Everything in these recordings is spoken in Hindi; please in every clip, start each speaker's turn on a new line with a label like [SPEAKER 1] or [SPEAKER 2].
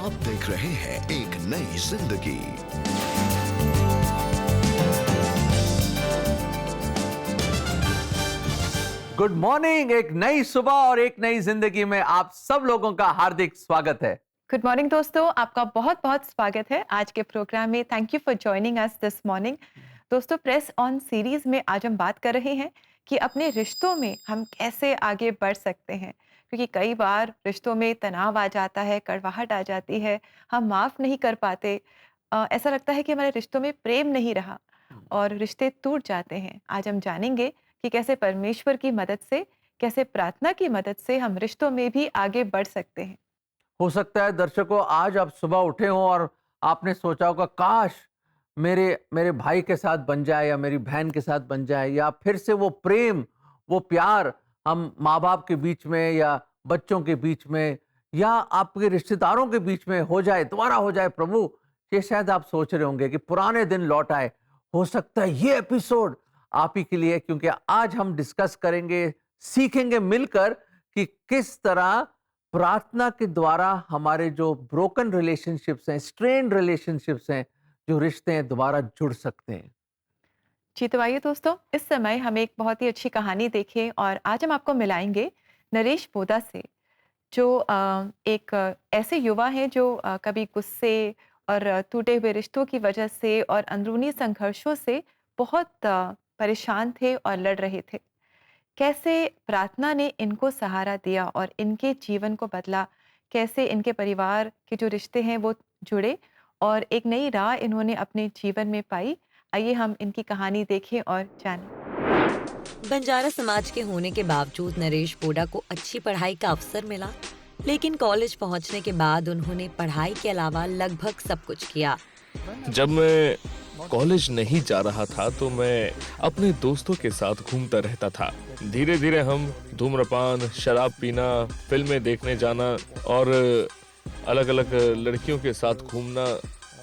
[SPEAKER 1] आप देख रहे हैं एक नई जिंदगी।
[SPEAKER 2] Good morning. एक नई सुबह और एक नई जिंदगी में आप सब लोगों का हार्दिक स्वागत है।
[SPEAKER 3] गुड मॉर्निंग दोस्तों, आपका बहुत बहुत स्वागत है आज के प्रोग्राम में। Thank you for joining us this morning. दोस्तों, प्रेस ऑन सीरीज में आज हम बात कर रहे हैं कि अपने रिश्तों में हम कैसे आगे बढ़ सकते हैं, क्योंकि कई बार रिश्तों में तनाव आ जाता है, कड़वाहट आ जाती है, हम माफ़ नहीं कर पाते। ऐसा लगता है कि हमारे रिश्तों में प्रेम नहीं रहा और रिश्ते टूट जाते हैं। आज हम जानेंगे कि कैसे परमेश्वर की मदद से, कैसे प्रार्थना की मदद से हम रिश्तों में भी आगे बढ़ सकते हैं।
[SPEAKER 2] हो सकता है दर्शकों आज आप सुबह उठे हो और आपने सोचा होगा काश मेरे मेरे भाई के साथ बन जाए या मेरी बहन के साथ बन जाए, या फिर से वो प्रेम वो प्यार हम माँ बाप के बीच में या बच्चों के बीच में या आपके रिश्तेदारों के बीच में हो जाए, दोबारा हो जाए। प्रभु, ये शायद आप सोच रहे होंगे कि पुराने दिन लौट आए। हो सकता है ये एपिसोड आप ही के लिए, क्योंकि आज हम डिस्कस करेंगे, सीखेंगे मिलकर कि किस तरह प्रार्थना के द्वारा हमारे जो ब्रोकन रिलेशनशिप्स हैं, स्ट्रेन्ड रिलेशनशिप्स हैं, जो रिश्ते हैं, दोबारा जुड़ सकते हैं।
[SPEAKER 3] जी तो आइए दोस्तों, इस समय हम एक बहुत ही अच्छी कहानी देखें और आज हम आपको मिलाएंगे नरेश पोदा से, जो एक ऐसे युवा हैं जो कभी गुस्से और टूटे हुए रिश्तों की वजह से और अंदरूनी संघर्षों से बहुत परेशान थे और लड़ रहे थे। कैसे प्रार्थना ने इनको सहारा दिया और इनके जीवन को बदला, कैसे इनके परिवार के जो रिश्ते हैं वो जुड़े और एक नई राह इन्होंने अपने जीवन में पाई। आइए हम इनकी कहानी देखें और जानें।
[SPEAKER 4] बंजारा समाज के होने के बावजूद नरेश पोडा को अच्छी पढ़ाई का अवसर मिला, लेकिन कॉलेज पहुंचने के बाद उन्होंने पढ़ाई के अलावा लगभग सब कुछ किया।
[SPEAKER 5] जब मैं कॉलेज नहीं जा रहा था तो मैं अपने दोस्तों के साथ घूमता रहता था। धीरे धीरे हम धूम्रपान, शराब पीना, फिल्में देखने जाना और अलग अलग लड़कियों के साथ घूमना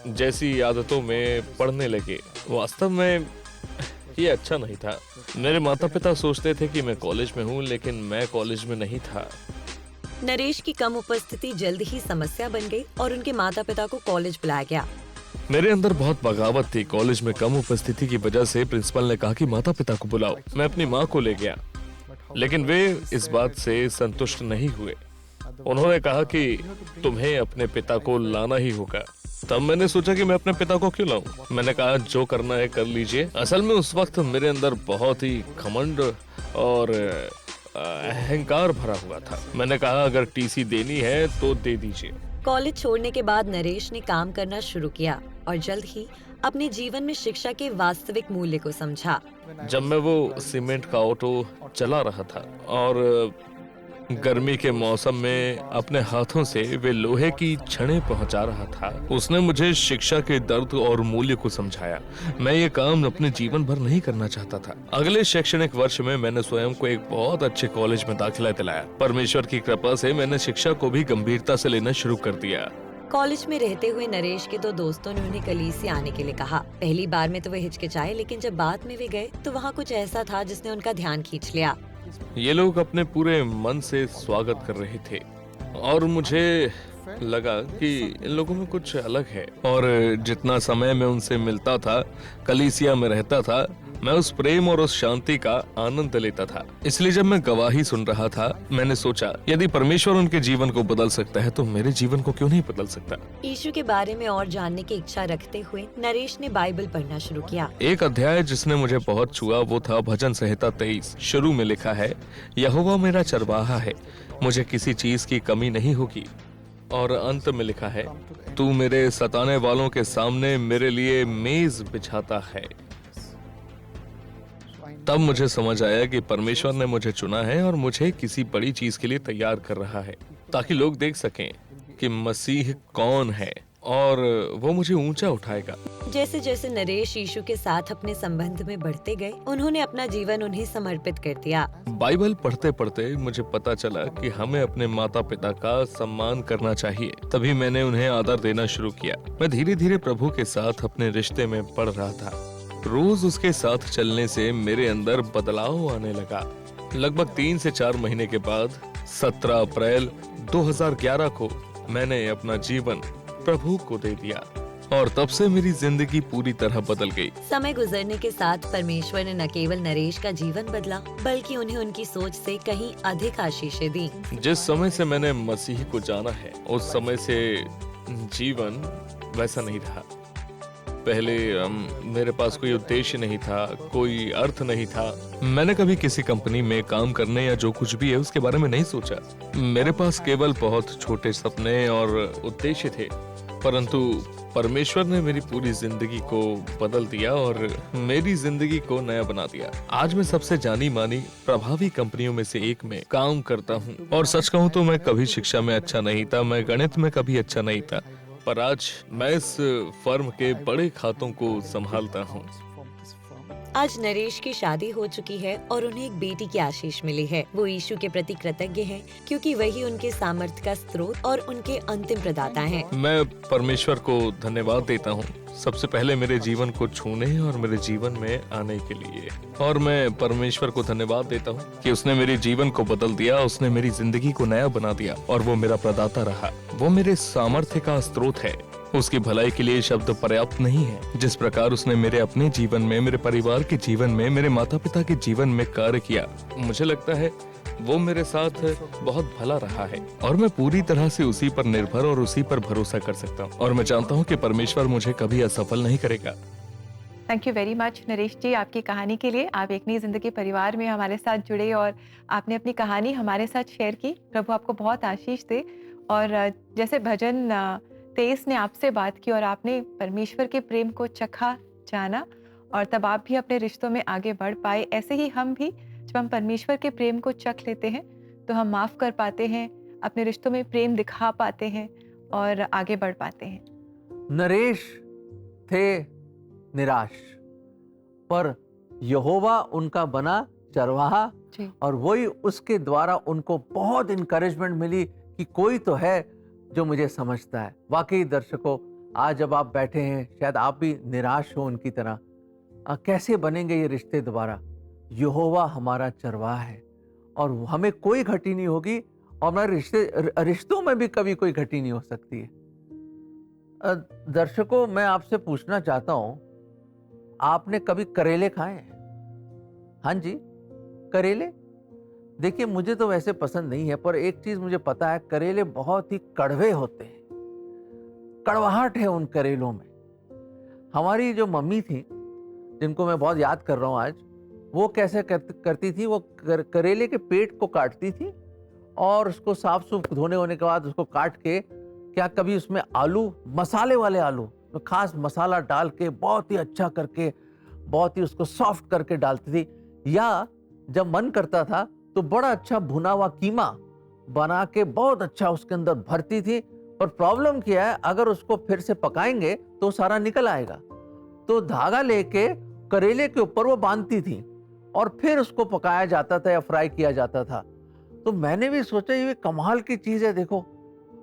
[SPEAKER 5] जैसी आदतों में पड़ने लगे। वास्तव में ये अच्छा नहीं था। मेरे माता पिता सोचते थे कि मैं कॉलेज में हूँ, लेकिन मैं कॉलेज में नहीं था।
[SPEAKER 4] नरेश की कम उपस्थिति जल्द ही समस्या बन गई और उनके माता पिता को कॉलेज बुलाया गया।
[SPEAKER 5] मेरे अंदर बहुत बगावत थी। कॉलेज में कम उपस्थिति की वजह से प्रिंसिपल ने कहा कि माता पिता को बुलाओ। मैं अपनी माँ को ले गया, लेकिन वे इस बात से संतुष्ट नहीं हुए। उन्होंने कहा कि तुम्हें अपने पिता को लाना ही होगा। तब मैंने सोचा कि मैं अपने पिता को क्यों लाऊं? मैंने कहा जो करना है कर लीजिए। असल में उस वक्त मेरे अंदर बहुत ही घमंड और अहंकार भरा हुआ था। मैंने कहा अगर टीसी देनी है तो दे दीजिए।
[SPEAKER 4] कॉलेज छोड़ने के बाद नरेश ने काम करना शुरू किया और जल्द ही अपने जीवन में शिक्षा के वास्तविक मूल्य को समझा।
[SPEAKER 5] जब मैं वो सीमेंट का ऑटो चला रहा था और गर्मी के मौसम में अपने हाथों से वे लोहे की छड़ें पहुंचा रहा था, उसने मुझे शिक्षा के दर्द और मूल्य को समझाया। मैं ये काम अपने जीवन भर नहीं करना चाहता था। अगले शैक्षणिक वर्ष में मैंने स्वयं को एक बहुत अच्छे कॉलेज में दाखिला दिलाया। परमेश्वर की कृपा से मैंने शिक्षा को भी गंभीरता से लेना शुरू कर दिया।
[SPEAKER 4] कॉलेज में रहते हुए नरेश के दो दोस्तों ने उन्हें कलीसिया आने के लिए कहा। पहली बार में तो वे हिचकिचाए, लेकिन जब बाद में वे गए तो वहाँ कुछ ऐसा था जिसने उनका ध्यान खींच लिया।
[SPEAKER 5] ये लोग अपने पूरे मन से स्वागत कर रहे थे और मुझे लगा कि इन लोगों में कुछ अलग है। और जितना समय मैं उनसे मिलता था, कलीसिया में रहता था, मैं उस प्रेम और उस शांति का आनंद लेता था। इसलिए जब मैं गवाही सुन रहा था, मैंने सोचा यदि परमेश्वर उनके जीवन को बदल सकता है तो मेरे जीवन को क्यों नहीं बदल सकता।
[SPEAKER 4] यीशु के बारे में और जानने की इच्छा रखते हुए नरेश ने बाइबल पढ़ना शुरू किया।
[SPEAKER 5] एक अध्याय जिसने मुझे बहुत छुआ वो था भजन संहिता 23। शुरू में लिखा है, यहोवा मेरा चरवाहा है, मुझे किसी चीज की कमी नहीं होगी। और अंत में लिखा है, तू मेरे सताने वालों के सामने मेरे लिए मेज बिछाता है। तब मुझे समझ आया कि परमेश्वर ने मुझे चुना है और मुझे किसी बड़ी चीज के लिए तैयार कर रहा है, ताकि लोग देख सकें कि मसीह कौन है और वो मुझे ऊंचा उठाएगा।
[SPEAKER 4] जैसे जैसे नरेश यीशु के साथ अपने संबंध में बढ़ते गए, उन्होंने अपना जीवन उन्हें समर्पित कर दिया।
[SPEAKER 5] बाइबल पढ़ते पढ़ते मुझे पता चला कि हमें अपने माता पिता का सम्मान करना चाहिए। तभी मैंने उन्हें आदर देना शुरू किया। मैं धीरे धीरे प्रभु के साथ अपने रिश्ते में बढ़ रहा था। रोज उसके साथ चलने से मेरे अंदर बदलाव आने लगा। लगभग 3 से 4 महीने के बाद 17 अप्रैल 2011 को मैंने अपना जीवन प्रभु को दे दिया और तब से मेरी जिंदगी पूरी तरह बदल गई।
[SPEAKER 4] समय गुजरने के साथ परमेश्वर ने न केवल नरेश का जीवन बदला बल्कि उन्हें उनकी सोच से कहीं अधिक आशीषें दी।
[SPEAKER 5] जिस समय से मैंने मसीह को जाना है उस समय से जीवन वैसा नहीं रहा। पहले मेरे पास कोई उद्देश्य नहीं था, कोई अर्थ नहीं था। मैंने कभी किसी कंपनी में काम करने या जो कुछ भी है उसके बारे में नहीं सोचा। मेरे पास केवल बहुत छोटे सपने और उद्देश्य थे, परंतु परमेश्वर ने मेरी पूरी जिंदगी को बदल दिया और मेरी जिंदगी को नया बना दिया। आज मैं सबसे जानी मानी प्रभावी कंपनियों में से एक में काम करता हूँ और सच कहूँ तो मैं कभी शिक्षा में अच्छा नहीं था, मैं गणित में कभी अच्छा नहीं था, पर आज मैं इस फर्म के बड़े खातों को संभालता हूँ।
[SPEAKER 4] आज नरेश की शादी हो चुकी है और उन्हें एक बेटी की आशीष मिली है। वो यीशु के प्रति कृतज्ञ हैं क्योंकि वही उनके सामर्थ्य का स्रोत और उनके अंतिम प्रदाता हैं।
[SPEAKER 5] मैं परमेश्वर को धन्यवाद देता हूँ सबसे पहले मेरे जीवन को छूने और मेरे जीवन में आने के लिए। और मैं परमेश्वर को धन्यवाद देता हूँ कि उसने मेरे जीवन को बदल दिया, उसने मेरी जिंदगी को नया बना दिया और वो मेरा प्रदाता रहा। वो मेरे सामर्थ्य का स्रोत है। उसकी भलाई के लिए शब्द पर्याप्त नहीं है। जिस प्रकार उसने मेरे अपने जीवन में, मेरे परिवार के जीवन में, मेरे माता पिता के जीवन में कार्य किया, मुझे लगता है वो मेरे साथ बहुत भला रहा है और मैं पूरी तरह से उसी पर निर्भर और उसी पर भरोसा कर सकता हूँ और मैं जानता हूँ कि परमेश्वर मुझे कभी असफल नहीं करेगा।
[SPEAKER 3] Thank you very much Naresh ji आपकी कहानी के लिए। आप एक नई जिंदगी परिवार में हमारे साथ जुड़े और आपने अपनी कहानी हमारे साथ शेयर की। प्रभु आपको बहुत आशीष दे। और जैसे भजन 23 ने आपसे बात की और आपने परमेश्वर के प्रेम को चखा, जाना और तब आप भी अपने रिश्तों में आगे बढ़ पाए, ऐसे ही हम भी जब हम परमेश्वर के प्रेम को चख लेते हैं तो हम माफ़ कर पाते हैं, अपने रिश्तों में प्रेम दिखा पाते हैं और आगे बढ़ पाते हैं।
[SPEAKER 2] नरेश थे निराश, पर यहोवा उनका बना चरवाहा
[SPEAKER 3] जी।
[SPEAKER 2] और वही उसके द्वारा उनको बहुत इनकरेजमेंट मिली कि कोई तो है जो मुझे समझता है। वाकई दर्शकों, आज जब आप बैठे हैं शायद आप भी निराश हो उनकी तरह। कैसे बनेंगे ये रिश्ते दोबारा? यहोवा हमारा चरवाहा है और हमें कोई घटी नहीं होगी और हमारे रिश्तों में भी कभी कोई घटी नहीं हो सकती है। दर्शकों, मैं आपसे पूछना चाहता हूं, आपने कभी करेले खाए हैं? हाँ जी, करेले। देखिए, मुझे तो वैसे पसंद नहीं है, पर एक चीज मुझे पता है, करेले बहुत ही कड़वे होते हैं। कड़वाहट है उन करेलों में। हमारी जो मम्मी थी, जिनको मैं बहुत याद कर रहा हूं आज, वो कैसे करती थी, वो करेले के पेट को काटती थी और उसको साफ सुफ धोने होने के बाद उसको काट के, क्या कभी उसमें आलू, मसाले वाले आलू, तो खास मसाला डाल के बहुत ही अच्छा करके, बहुत ही उसको सॉफ्ट करके डालती थी। या जब मन करता था तो बड़ा अच्छा भुना हुआ कीमा बना के बहुत अच्छा उसके अंदर भरती थी। पर प्रॉब्लम क्या है, अगर उसको फिर से पकाएंगे तो सारा निकल आएगा, तो धागा लेके करेले के ऊपर वो बांधती थी और फिर उसको पकाया जाता था या फ्राई किया जाता था। तो मैंने भी सोचा ये कमाल की चीज है, देखो,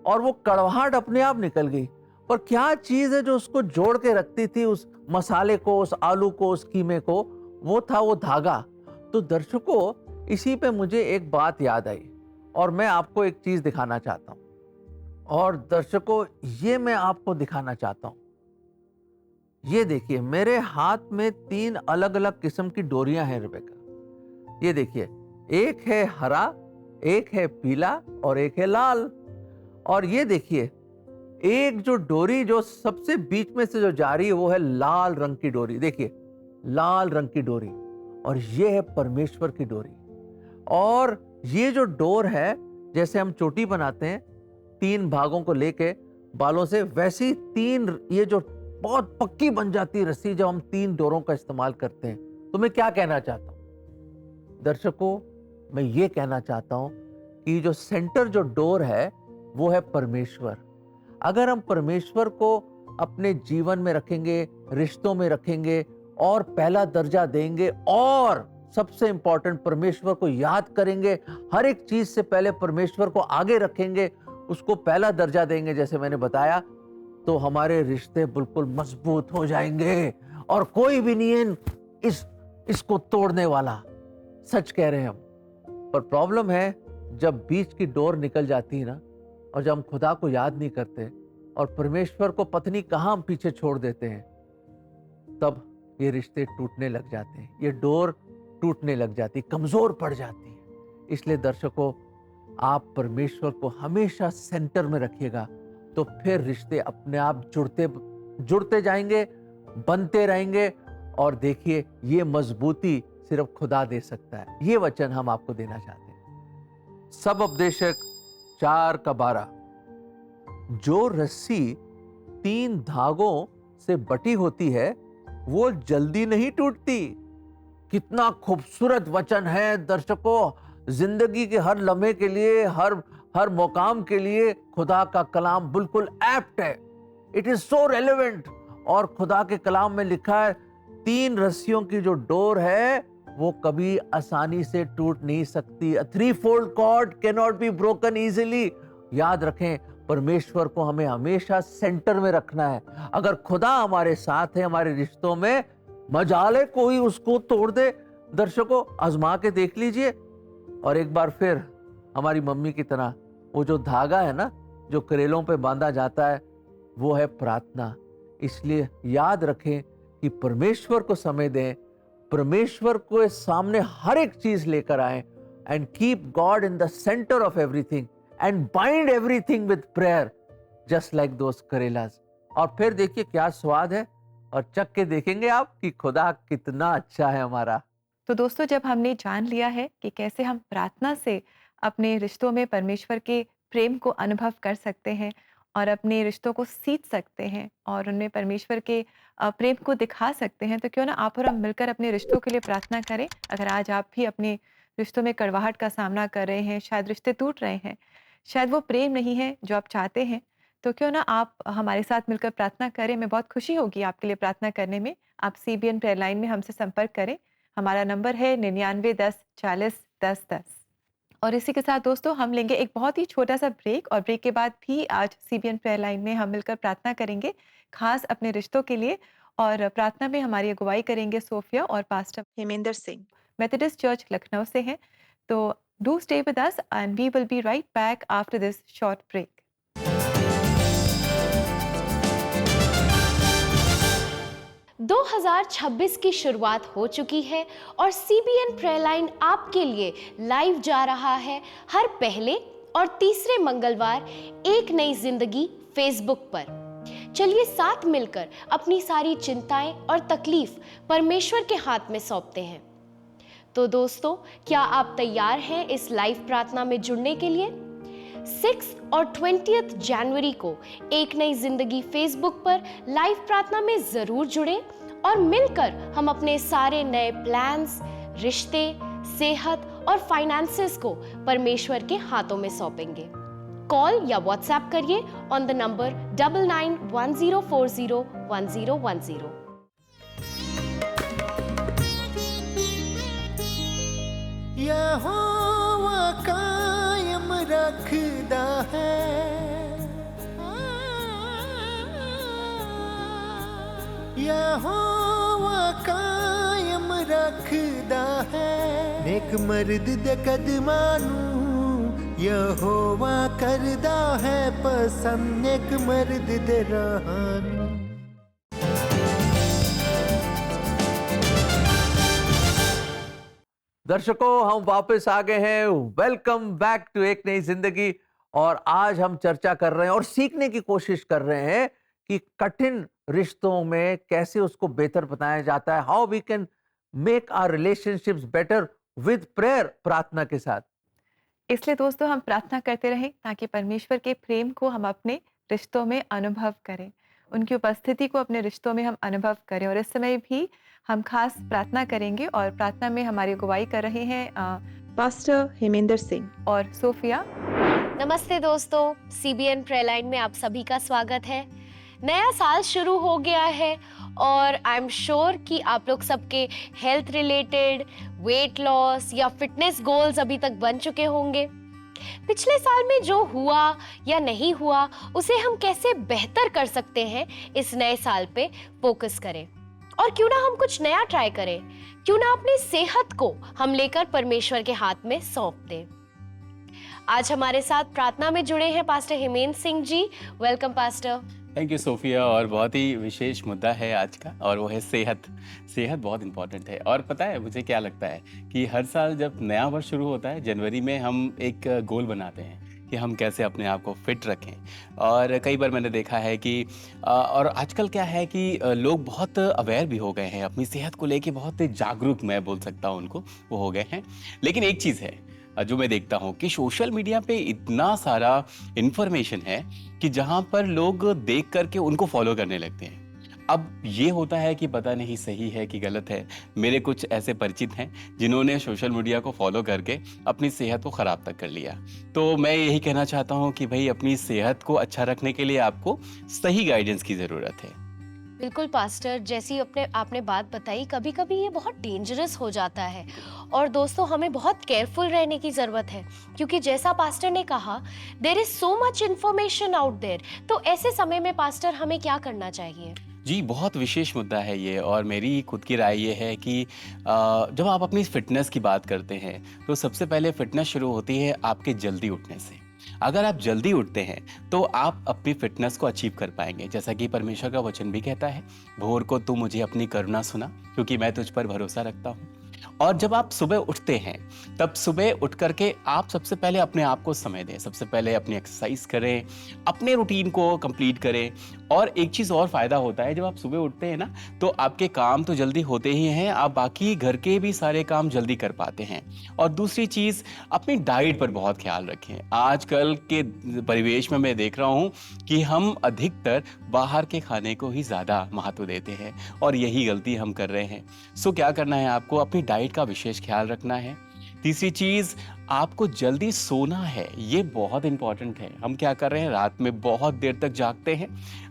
[SPEAKER 2] और वो कड़वाहट अपने आप निकल गई। पर क्या चीज है जो उसको जोड़ के रखती थी, उस मसाले को, उस आलू को, उस कीमे को? वो था वो धागा। तो दर्शकों, इसी पे मुझे एक बात याद आई और मैं आपको एक चीज दिखाना चाहता हूं। और दर्शकों, ये मैं आपको दिखाना चाहता हूं, ये देखिए, मेरे हाथ में 3 अलग अलग किस्म की डोरियां हैं रिबेका। ये देखिए, एक है हरा, एक है पीला और एक है लाल। और ये देखिए, एक जो डोरी जो सबसे बीच में से जो जा रही है वो है लाल रंग की डोरी। देखिए, लाल रंग की डोरी, और ये है परमेश्वर की डोरी। और ये जो डोर है, जैसे हम चोटी बनाते हैं 3 भागों को लेके बालों से, वैसी 3 ये जो बहुत पक्की बन जाती है रस्सी जब हम 3 डोरों का इस्तेमाल करते हैं। तो मैं क्या कहना चाहता हूं दर्शकों, मैं ये कहना चाहता हूं कि जो सेंटर जो डोर है वो है परमेश्वर। अगर हम परमेश्वर को अपने जीवन में रखेंगे, रिश्तों में रखेंगे और पहला दर्जा देंगे, और सबसे इंपॉर्टेंट परमेश्वर को याद करेंगे, हर एक चीज से पहले परमेश्वर को आगे रखेंगे, उसको पहला दर्जा देंगे जैसे मैंने बताया, तो हमारे रिश्ते बिल्कुल मजबूत हो जाएंगे और कोई भी नहीं है इसको तोड़ने वाला। सच कह रहे हैं हम। पर प्रॉब्लम है, जब बीच की डोर निकल जाती है ना, और जब हम खुदा को याद नहीं करते और परमेश्वर को पत्नी कहाँ हम पीछे छोड़ देते हैं, तब ये रिश्ते टूटने लग जाते हैं, ये डोर टूटने लग जाती, कमजोर पड़ जाती है। इसलिए दर्शकों, आप परमेश्वर को हमेशा सेंटर में रखिएगा, तो फिर रिश्ते अपने आप जुड़ते जाएंगे, बनते रहेंगे। और देखिए, ये मजबूती सिर्फ खुदा दे सकता है। ये वचन हम आपको देना चाहते हैं। सब उपदेशक 4:12, जो रस्सी 3 धागों से बटी होती है वो जल्दी नहीं टूटती। कितना खूबसूरत वचन है दर्शकों। जिंदगी के हर लम्हे के लिए, हर मुकाम के लिए खुदा का कलाम बिल्कुल एप्ट है। It is so relevant. और खुदा के कलाम में लिखा है 3 रस्सियों की जो डोर है वो कभी आसानी से टूट नहीं सकती। A 3-fold cord cannot be broken easily। याद रखें, परमेश्वर को हमें हमेशा सेंटर में रखना है। अगर खुदा हमारे साथ है हमारे रिश्तों में, मजाले कोई उसको तोड़ दे। दर्शकों, आजमा के देख लीजिए। और एक बार फिर हमारी मम्मी की तरह, वो जो धागा है ना, जो करेलों पे बांधा जाता है, वो है प्रार्थना। इसलिए याद रखें कि परमेश्वर को समय दें, परमेश्वर को सामने हर एक चीज लेकर आए, and keep God in the centre of everything and bind everything with prayer, just like those करेलास। और फिर देखिए क्या स्वाद है, और चख के देखेंगे आप कि खुदा कितना अच्छा है हमारा।
[SPEAKER 3] तो दोस्तों, जब हमने जान लिया है कि कैसे हम प्रार्थना से अपने रिश्तों में परमेश्वर के प्रेम को अनुभव कर सकते हैं और अपने रिश्तों को सींच सकते हैं और उनमें परमेश्वर के प्रेम को दिखा सकते हैं, तो क्यों ना आप और हम मिलकर अपने रिश्तों के लिए प्रार्थना करें। अगर आज आप भी अपने रिश्तों में कड़वाहट का सामना कर रहे हैं, शायद रिश्ते टूट रहे हैं, शायद वो प्रेम नहीं है जो आप चाहते हैं, तो क्यों ना आप हमारे साथ मिलकर प्रार्थना करें। मैं बहुत खुशी होगी आपके लिए प्रार्थना करने में। आप CBN प्रेयर लाइन में हमसे संपर्क करें। हमारा नंबर है 99 10 40 10 10। और इसी के साथ दोस्तों, हम लेंगे एक बहुत ही छोटा सा ब्रेक, और ब्रेक के बाद भी आज CBN प्रेयर लाइन में हम मिलकर प्रार्थना करेंगे, खास अपने रिश्तों के लिए। और प्रार्थना में हमारी अगुवाई करेंगे सोफिया और pastor Hemendra Singh, Methodist church Lucknow से हैं। तो do stay with us and we will be right back after this short break.
[SPEAKER 6] – 2026 की शुरुआत हो चुकी है और CBN प्रेयर लाइन आपके लिए लाइव जा रहा है हर पहले और तीसरे मंगलवार एक नई जिंदगी फेसबुक पर। चलिए साथ मिलकर अपनी सारी चिंताएं और तकलीफ परमेश्वर के हाथ में सौंपते हैं। तो दोस्तों, क्या आप तैयार हैं इस लाइव प्रार्थना में जुड़ने के लिए? 6 और 20 जनवरी को एक नई जिंदगी फेसबुक पर लाइव प्रार्थना में जरूर जुड़ें और मिलकर हम अपने सारे नए प्लान्स, रिश्ते, सेहत और फाइनेंसेस को परमेश्वर के हाथों में सौंपेंगे। कॉल या व्हाट्सएप करिए ऑन द नंबर 9910401010।
[SPEAKER 7] यहोवा कायम रखदा है, यहोवा कायम रखदा है, नेक मर्द दे कदमां नूं यहोवा करदा है पसंद, नेक मर्द दे राहां नूं।
[SPEAKER 2] दर्शकों, हम वापस आ गए हैं। वेलकम बैक टू एक नई जिंदगी। और आज हम चर्चा कर रहे हैं और सीखने की कोशिश कर रहे हैं कि कठिन रिश्तों में कैसे उसको बेहतर बनाया जाता है। How we can make our relationships better with prayer, प्रार्थना के साथ।
[SPEAKER 3] इसलिए दोस्तों, हम प्रार्थना करते रहें ताकि परमेश्वर के प्रेम को हम अपने रिश्तों में अनुभव करें, उनकी उपस्थिति को अपने रिश्तों में हम अनुभव करें। और इस समय भी हम खास प्रार्थना करेंगे और प्रार्थना में हमारी अगुवाई कर रहे हैं पास्टर हेमेंद्र सिंह और सोफिया।
[SPEAKER 6] नमस्ते दोस्तों, CBN प्रेयर लाइन में आप सभी का स्वागत है। नया साल शुरू हो गया है और आई एम श्योर कि आप लोग सबके हेल्थ रिलेटेड, वेट लॉस या फिटनेस गोल्स अभी तक बन चुके होंगे। पिछले साल में जो हुआ या नहीं हुआ उसे हम कैसे बेहतर कर सकते हैं, इस नए साल पे फोकस करें। और क्यों ना हम कुछ नया ट्राई करें, क्यों ना अपनी सेहत को हम लेकर परमेश्वर के हाथ में सौंप दें। आज हमारे साथ प्रार्थना में जुड़े हैं pastor Hemendra Singh ji. Welcome pastor.
[SPEAKER 8] Thank you Sophia. और बहुत ही विशेष मुद्दा है आज का, और वो है सेहत। सेहत बहुत इंपॉर्टेंट है। और पता है मुझे क्या लगता है कि हर साल जब नया वर्ष शुरू होता है जनवरी में, हम एक गोल बनाते हैं कि हम कैसे अपने आप को फिट रखें। और कई बार मैंने देखा है कि और आजकल क्या है कि लोग बहुत अवेयर भी हो गए हैं अपनी सेहत को लेके, बहुत जागरूक मैं बोल सकता हूँ उनको, वो हो गए हैं। लेकिन एक चीज़ है जो मैं देखता हूँ कि सोशल मीडिया पे इतना सारा इन्फॉर्मेशन है कि जहाँ पर लोग देख करके उनको फॉलो करने लगते हैं। अब ये होता है कि पता नहीं सही है कि गलत है। मेरे कुछ ऐसे परिचित हैं जिन्होंने सोशल मीडिया को फॉलो करके अपनी सेहत को ख़राब तक कर लिया। तो मैं यही कहना चाहता हूँ कि भाई अपनी सेहत को अच्छा रखने के लिए आपको सही गाइडेंस की ज़रूरत है।
[SPEAKER 6] बिल्कुल पास्टर, जैसी आपने बात बताई, कभी कभी ये बहुत डेंजरस हो जाता है और दोस्तों हमें बहुत केयरफुल रहने की ज़रूरत है, क्योंकि जैसा पास्टर ने कहा, there is so much information out there. तो ऐसे समय में पास्टर हमें क्या करना चाहिए?
[SPEAKER 8] जी, बहुत विशेष मुद्दा है ये। और मेरी खुद की राय ये है कि जब आप अपनी फ़िटनेस की बात करते हैं तो सबसे पहले फ़िटनेस शुरू होती है आपके जल्दी उठने से। अगर आप जल्दी उठते हैं तो आप अपनी फ़िटनेस को अचीव कर पाएंगे। जैसा कि परमेश्वर का वचन भी कहता है, भोर को तू मुझे अपनी करुणा सुना, क्योंकि मैं तुझ पर भरोसा रखता हूँ। और जब आप सुबह उठते हैं तब सुबह उठ करके आप सबसे पहले अपने आप को समय दें। सबसे पहले अपनी एक्सरसाइज करें, अपने रूटीन को कंप्लीट करें। और एक चीज़ और फ़ायदा होता है, जब आप सुबह उठते हैं ना तो आपके काम तो जल्दी होते ही हैं, आप बाकी घर के भी सारे काम जल्दी कर पाते हैं। और दूसरी चीज़, अपनी डाइट पर बहुत ख्याल रखें। आजकल के परिवेश में मैं देख रहा हूँ कि हम अधिकतर बाहर के खाने को ही ज़्यादा महत्व देते हैं और यही गलती हम कर रहे हैं। सो क्या करना है, आपको अपनी डाइट का विशेष ख्याल रखना है। तीसरी चीज़, आपको जल्दी सोना है। ये बहुत इंपॉर्टेंट है। हम क्या कर रहे हैं, रात में बहुत देर तक जागते हैं,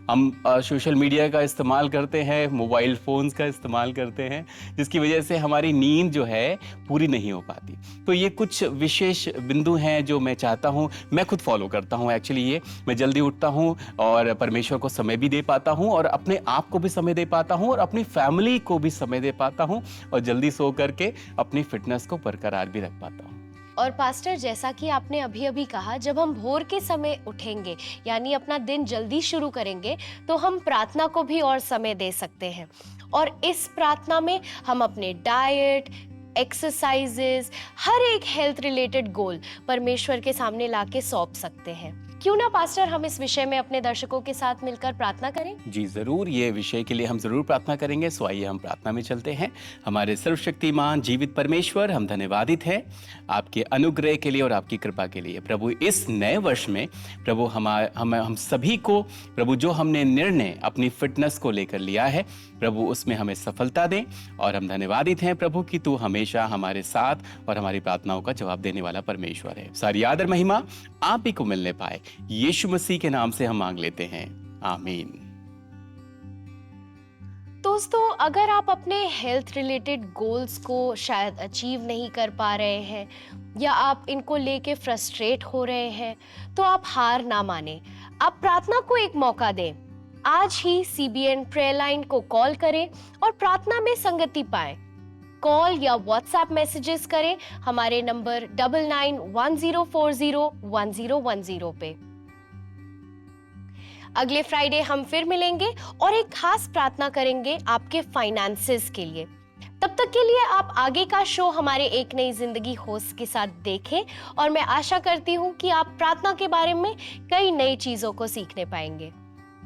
[SPEAKER 8] हम सोशल मीडिया का इस्तेमाल करते हैं, मोबाइल फ़ोन्स का इस्तेमाल करते हैं, जिसकी वजह से हमारी नींद जो है पूरी नहीं हो पाती। तो ये कुछ विशेष बिंदु हैं जो मैं चाहता हूँ, मैं खुद फॉलो करता हूँ। एक्चुअली ये मैं जल्दी उठता हूँ और परमेश्वर को समय भी दे पाता हूँ और अपने आप को भी समय दे पाता हूँ और अपनी फैमिली को भी समय दे पाता हूँ और जल्दी सो करके अपनी फिटनेस को बरकरार भी रख पाता हूँ।
[SPEAKER 6] और पास्टर, जैसा कि आपने अभी अभी कहा, जब हम भोर के समय उठेंगे यानी अपना दिन जल्दी शुरू करेंगे तो हम प्रार्थना को भी और समय दे सकते हैं। और इस प्रार्थना में हम अपने डाइट, एक्सरसाइजेस, हर एक हेल्थ रिलेटेड गोल परमेश्वर के सामने लाके सौंप सकते हैं। क्यों ना पास्टर हम इस विषय में अपने दर्शकों के साथ मिलकर प्रार्थना करें?
[SPEAKER 8] जी ज़रूर, ये विषय के लिए हम ज़रूर प्रार्थना करेंगे। सो आइए हम प्रार्थना में चलते हैं। हमारे सर्वशक्तिमान जीवित परमेश्वर, हम धन्यवादित हैं आपके अनुग्रह के लिए और आपकी कृपा के लिए। प्रभु, इस नए वर्ष में प्रभु हम सभी को प्रभु जो हमने निर्णय अपनी फिटनेस को लेकर लिया है प्रभु, उसमें हमें सफलता दें। और हम धन्यवादित हैं प्रभु कि तू हमेशा हमारे साथ और हमारी प्रार्थनाओं का जवाब देने वाला परमेश्वर है। सारी आदर महिमा आप ही को मिलने पाए, यीशु मसीह के नाम से हम मांग लेते हैं, आमीन।
[SPEAKER 6] दोस्तों, अगर आप अपने हेल्थ रिलेटेड गोल्स को शायद अचीव नहीं कर पा रहे हैं या आप इनको लेके फ्रस्ट्रेट हो रहे हैं, तो आप हार ना माने, आप प्रार्थना को एक मौका दें। आज ही CBN प्रेयर लाइन को कॉल करें और प्रार्थना में संगति पाएं। कॉल या व्हाट्सएप मैसेजेस करें हमारे नंबर 9910401010 पे। अगले फ्राइडे हम फिर मिलेंगे और एक खास प्रार्थना करेंगे आपके फाइनेंसेस के लिए। तब तक के लिए आप आगे का शो हमारे एक नई जिंदगी होस्ट के साथ देखें और मैं आशा करती हूँ कि आप प्रार्थना के बारे में कई नई चीजों को सीखने पाएंगे।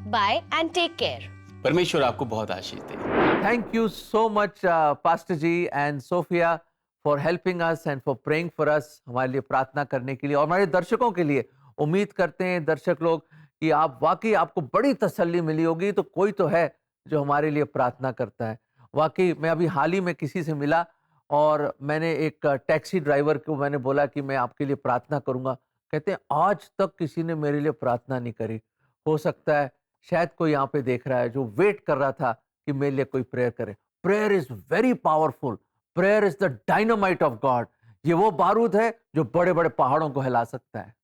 [SPEAKER 6] Bye and take care.
[SPEAKER 8] परमेश्वर आपको बहुत आशीष दे।
[SPEAKER 2] Thank you so much, Pastor Ji and Sophia, for helping us and for praying for us, हमारे लिए प्रार्थना करने के लिए और हमारे दर्शकों के लिए। उम्मीद करते हैं दर्शक लोग कि आप वाकई आपको बड़ी तसल्ली मिली होगी, तो कोई तो है जो हमारे लिए प्रार्थना करता है। वाकई मैं अभी हाल ही में किसी से मिला और मैंने एक टैक्सी ड्राइवर को मैंने बोला कि मैं आपके लिए प्रार्थना करूंगा। कहते हैं आज तक किसी ने मेरे लिए प्रार्थना नहीं करी। हो सकता है शायद कोई यहाँ पे देख रहा है जो वेट कर रहा था कि मेरे लिए कोई प्रेयर करे। Prayer is very powerful. Prayer is the dynamite of God. ये वो बारूद है जो बड़े बड़े पहाड़ों को हिला सकता है।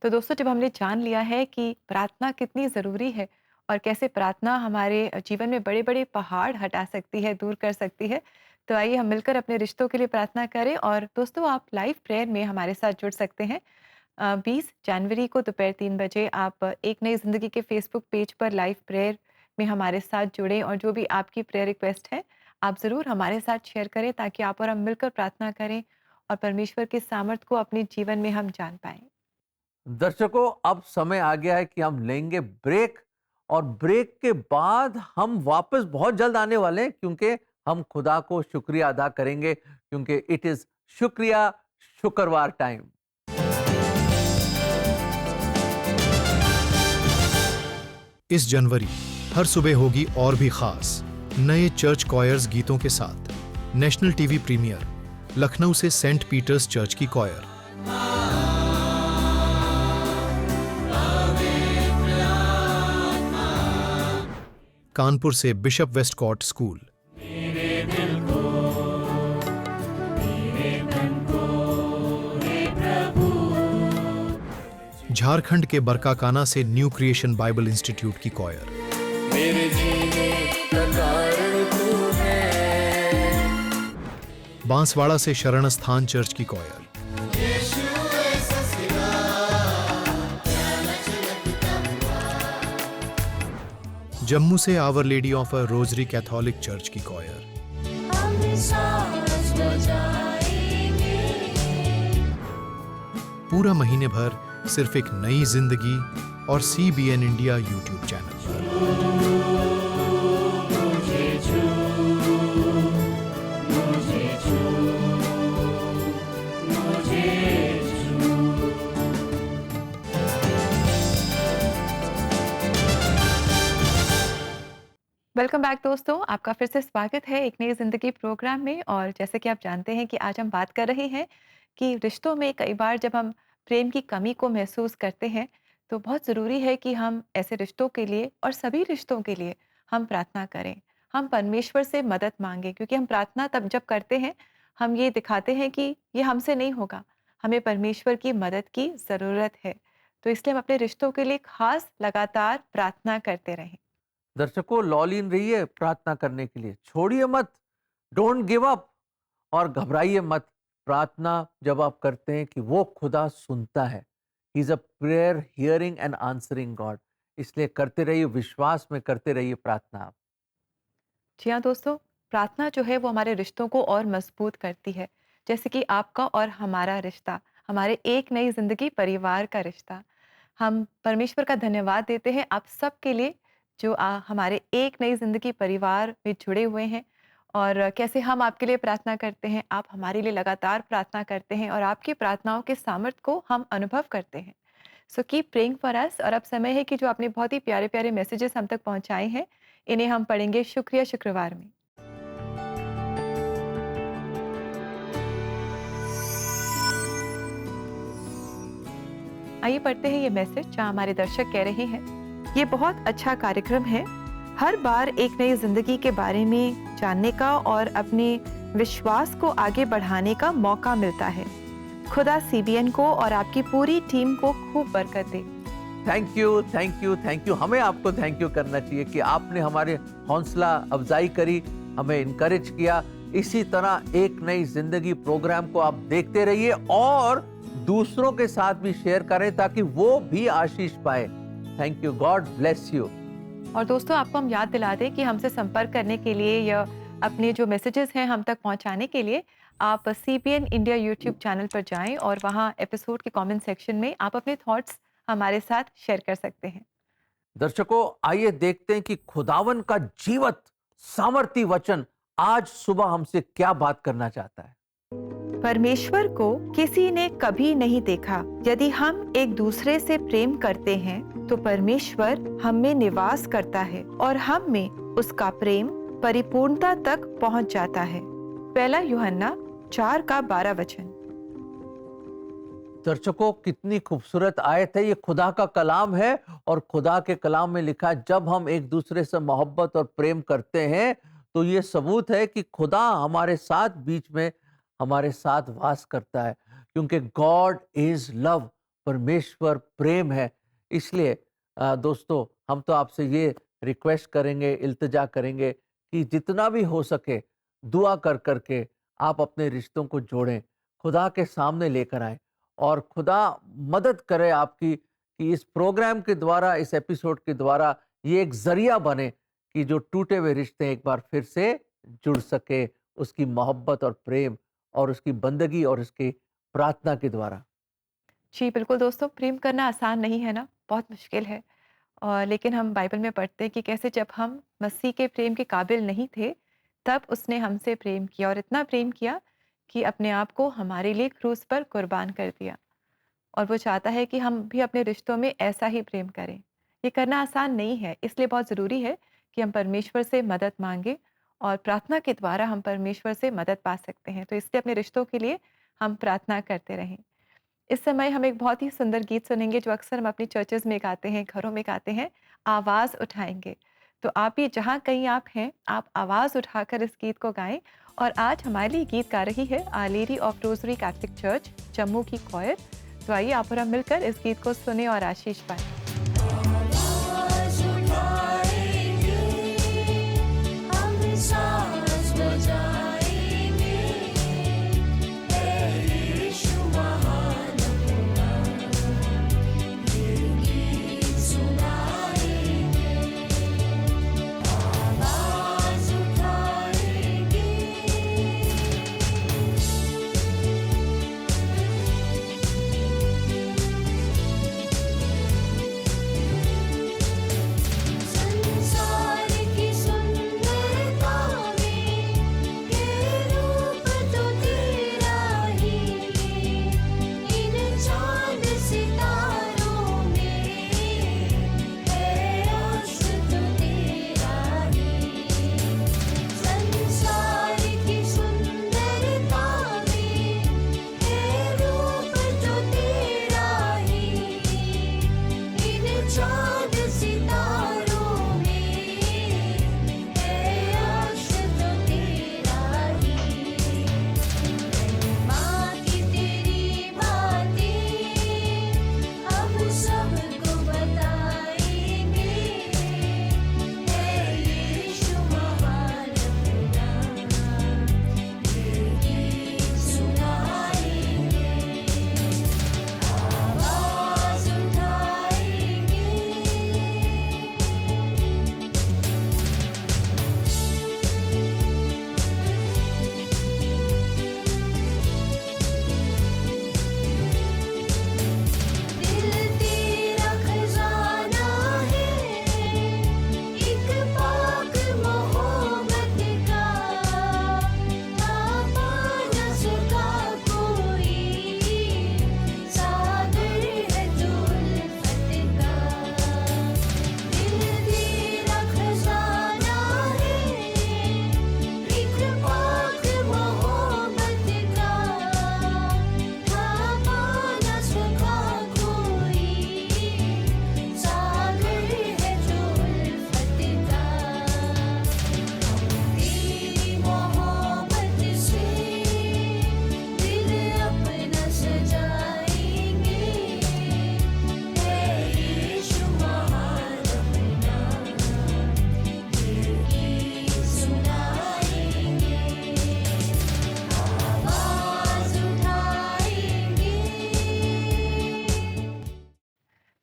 [SPEAKER 3] तो दोस्तों, जब हमने जान लिया है कि प्रार्थना कितनी ज़रूरी है और कैसे प्रार्थना हमारे जीवन में बड़े बड़े पहाड़ हटा सकती है, दूर कर सकती है, तो आइए हम मिलकर अपने रिश्तों के लिए प्रार्थना करें। और दोस्तों, आप लाइव प्रेयर में हमारे साथ जुड़ सकते हैं। 20 जनवरी को दोपहर 3 बजे आप एक नई ज़िंदगी के फेसबुक पेज पर लाइव प्रेयर में हमारे साथ जुड़ें और जो भी आपकी प्रेयर रिक्वेस्ट है, आप ज़रूर हमारे साथ शेयर करें ताकि आप और हम मिलकर प्रार्थना करें और परमेश्वर के सामर्थ को अपने जीवन में हम जान पाएँ।
[SPEAKER 2] दर्शकों, अब समय आ गया है कि हम लेंगे ब्रेक और ब्रेक के बाद हम वापस बहुत जल्द आने वाले हैं, क्योंकि हम खुदा को शुक्रिया अदा करेंगे, क्योंकि इट इज शुक्रिया शुक्रवार टाइम।
[SPEAKER 9] इस जनवरी हर सुबह होगी और भी खास, नए चर्च कॉयर्स गीतों के साथ। नेशनल टीवी प्रीमियर, लखनऊ से सेंट पीटर्स चर्च की कॉयर, कानपुर से बिशप वेस्टकॉट स्कूल, झारखंड के बरकाकाना से न्यू क्रिएशन बाइबल इंस्टीट्यूट की कॉयर, बांसवाड़ा से शरण स्थान चर्च की कॉयर, जम्मू से Our Lady of a Rosary Catholic Church की कॉयर, पूरा महीने भर सिर्फ एक नई जिंदगी और CBN इंडिया यूट्यूब चैनल पर।
[SPEAKER 3] वेलकम बैक दोस्तों, आपका फिर से स्वागत है एक नई ज़िंदगी प्रोग्राम में। और जैसे कि आप जानते हैं कि आज हम बात कर रहे हैं कि रिश्तों में कई बार जब हम प्रेम की कमी को महसूस करते हैं, तो बहुत ज़रूरी है कि हम ऐसे रिश्तों के लिए और सभी रिश्तों के लिए हम प्रार्थना करें, हम परमेश्वर से मदद मांगें। क्योंकि हम प्रार्थना तब जब करते हैं, हम ये दिखाते हैं कि ये हमसे नहीं होगा, हमें परमेश्वर की मदद की ज़रूरत है। तो इसलिए हम अपने रिश्तों के लिए खास लगातार प्रार्थना करते रहें।
[SPEAKER 2] दर्शकों, लॉलीन रहिए प्रार्थना करने के लिए, छोड़िए मत, डोंट गिव अप और घबराइए मत। प्रार्थना जब आप करते हैं कि वो खुदा सुनता है, he is a prayer hearing and answering God. इसलिए करते रहिए, विश्वास में करते रहिए प्रार्थना आप।
[SPEAKER 3] जी हाँ दोस्तों, प्रार्थना जो है वो हमारे रिश्तों को और मजबूत करती है। जैसे कि आपका और हमारा रिश्ता, हमारे एक नई ज़िंदगी परिवार का रिश्ता। हम परमेश्वर का धन्यवाद देते हैं आप सब के लिए जो हमारे एक नई ज़िंदगी परिवार में जुड़े हुए हैं। और कैसे हम आपके लिए प्रार्थना करते हैं, आप हमारे लिए लगातार प्रार्थना करते हैं और आपकी प्रार्थनाओं के सामर्थ्य को हम अनुभव करते हैं। So keep praying for us. और अब समय है कि जो आपने बहुत ही प्यारे प्यारे मैसेजेस हम तक पहुंचाए हैं, इन्हें हम पढ़ेंगे शुक्रिया शुक्रवार में। आइए पढ़ते हैं ये मैसेज, जहाँ हमारे दर्शक कह रहे हैं, ये बहुत अच्छा कार्यक्रम है। हर बार एक नई जिंदगी के बारे में जानने का और अपने विश्वास को आगे बढ़ाने का मौका मिलता है। खुदा CBN को और आपकी पूरी टीम को खूब बरकत दे।
[SPEAKER 2] Thank you, thank you, thank you. हमें आपको थैंक यू करना चाहिए कि आपने हमारे हौसला अफजाई करी, हमें इनकरेज किया। इसी तरह एक नई जिंदगी प्रोग्राम को आप देखते रहिए और दूसरों के साथ भी शेयर करें ताकि वो भी आशीष पाए। Thank you, God bless you.
[SPEAKER 3] और दोस्तों, आपको हम याद दिला दें कि हमसे संपर्क करने के लिए या अपने जो मैसेजेस हैं हम तक पहुंचाने के लिए आप CBN इंडिया यूट्यूब चैनल पर जाएं और वहां एपिसोड के कमेंट सेक्शन में आप अपने थॉट्स हमारे साथ शेयर कर सकते हैं।
[SPEAKER 2] दर्शकों, आइए देखते हैं कि खुदावन का जीवत सामर्थी वचन आज सुबह हमसे क्या बात करना चाहता है।
[SPEAKER 3] परमेश्वर को किसी ने कभी नहीं देखा। यदि हम एक दूसरे से प्रेम करते हैं तो परमेश्वर हम में निवास करता है और हम में उसका प्रेम परिपूर्णता तक पहुंच जाता है। पहला यूहन्ना 4:12।
[SPEAKER 2] दर्शकों, कितनी खूबसूरत आयत है। ये खुदा का कलाम है और खुदा के कलाम में लिखा है, जब हम एक दूसरे से मोहब्बत और प्रेम करते हैं तो ये सबूत है कि खुदा हमारे साथ बीच में हमारे साथ वास करता है, क्योंकि गॉड इज लव, परमेश्वर प्रेम है। इसलिए दोस्तों, हम तो आपसे ये रिक्वेस्ट करेंगे, इल्तिजा करेंगे कि जितना भी हो सके दुआ कर करके आप अपने रिश्तों को जोड़ें, खुदा के सामने लेकर आएँ और खुदा मदद करे आपकी कि इस प्रोग्राम के द्वारा, इस एपिसोड के द्वारा ये एक ज़रिया बने कि जो टूटे हुए रिश्ते एक बार फिर से जुड़ सके, उसकी मोहब्बत और प्रेम और उसकी बंदगी और उसकी प्रार्थना के द्वारा।
[SPEAKER 3] जी, बिल्कुल दोस्तों, प्रेम करना आसान नहीं है ना, बहुत मुश्किल है। और लेकिन हम बाइबल में पढ़ते हैं कि कैसे जब हम मसीह के प्रेम के काबिल नहीं थे, तब उसने हमसे प्रेम किया और इतना प्रेम किया कि अपने आप को हमारे लिए क्रूस पर कुर्बान कर दिया। और वो चाहता है कि हम भी अपने रिश्तों में ऐसा ही प्रेम करें। ये करना आसान नहीं है, इसलिए बहुत ज़रूरी है कि हम परमेश्वर से मदद मांगें और प्रार्थना के द्वारा हम परमेश्वर से मदद पा सकते हैं। तो इसलिए अपने रिश्तों के लिए हम प्रार्थना करते रहें। इस समय हम एक बहुत ही सुंदर गीत सुनेंगे जो अक्सर हम अपनी चर्चेज़ में गाते हैं, घरों में गाते हैं, आवाज़ उठाएँगे। तो आप भी जहाँ कहीं आप हैं, आप आवाज़ उठाकर इस गीत को गाएँ। और आज हमारे लिए गीत गा रही है Our Lady of Rosary Catholic Church Jammu की क्वायर। तो आइए आप और हम मिलकर इस गीत को सुने और आशीष पाएँ।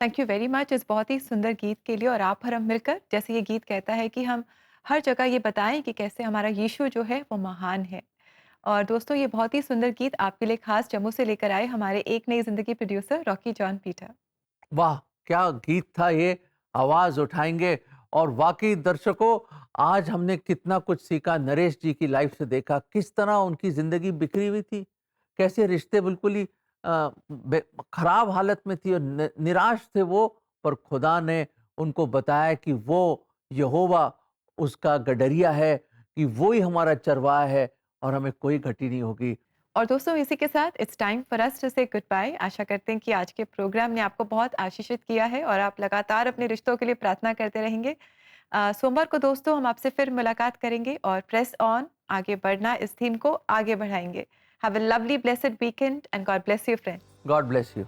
[SPEAKER 3] थैंक यू वेरी मच इस बहुत ही सुंदर गीत के लिए। और आप और हम मिलकर, जैसे ये गीत कहता है कि हम हर जगह ये बताएं कि कैसे हमारा यीशु जो है वो महान है। और दोस्तों, ये बहुत ही सुंदर गीत आपके लिए खास जम्मू से लेकर आए हमारे एक नई जिंदगी प्रोड्यूसर रॉकी जॉन पीटर।
[SPEAKER 2] वाह, क्या गीत था ये, आवाज़ उठाएँगे। और वाक़ई दर्शकों, आज हमने कितना कुछ सीखा, नरेश जी की लाइफ़ से देखा, किस तरह उनकी ज़िंदगी बिखरी हुई थी, कैसे रिश्ते बिल्कुल ही खराब हालत में थी और निराश थे वो, पर खुदा ने उनको बताया कि वो यहोवा उसका गडरिया है, कि वो ही हमारा चरवाहा है और हमें कोई घटी नहीं होगी।
[SPEAKER 3] और दोस्तों, इसी के साथ it's time for us to say goodbye. आशा करते हैं कि आज के प्रोग्राम ने आपको बहुत आशीषित किया है और आप लगातार अपने रिश्तों के लिए प्रार्थना करते रहेंगे। सोमवार को दोस्तों हम आपसे फिर मुलाकात करेंगे और प्रेस ऑन, आगे बढ़ना, इस थीम को आगे बढ़ाएंगे। Have a lovely blessed weekend and God bless you friend.
[SPEAKER 2] God bless you.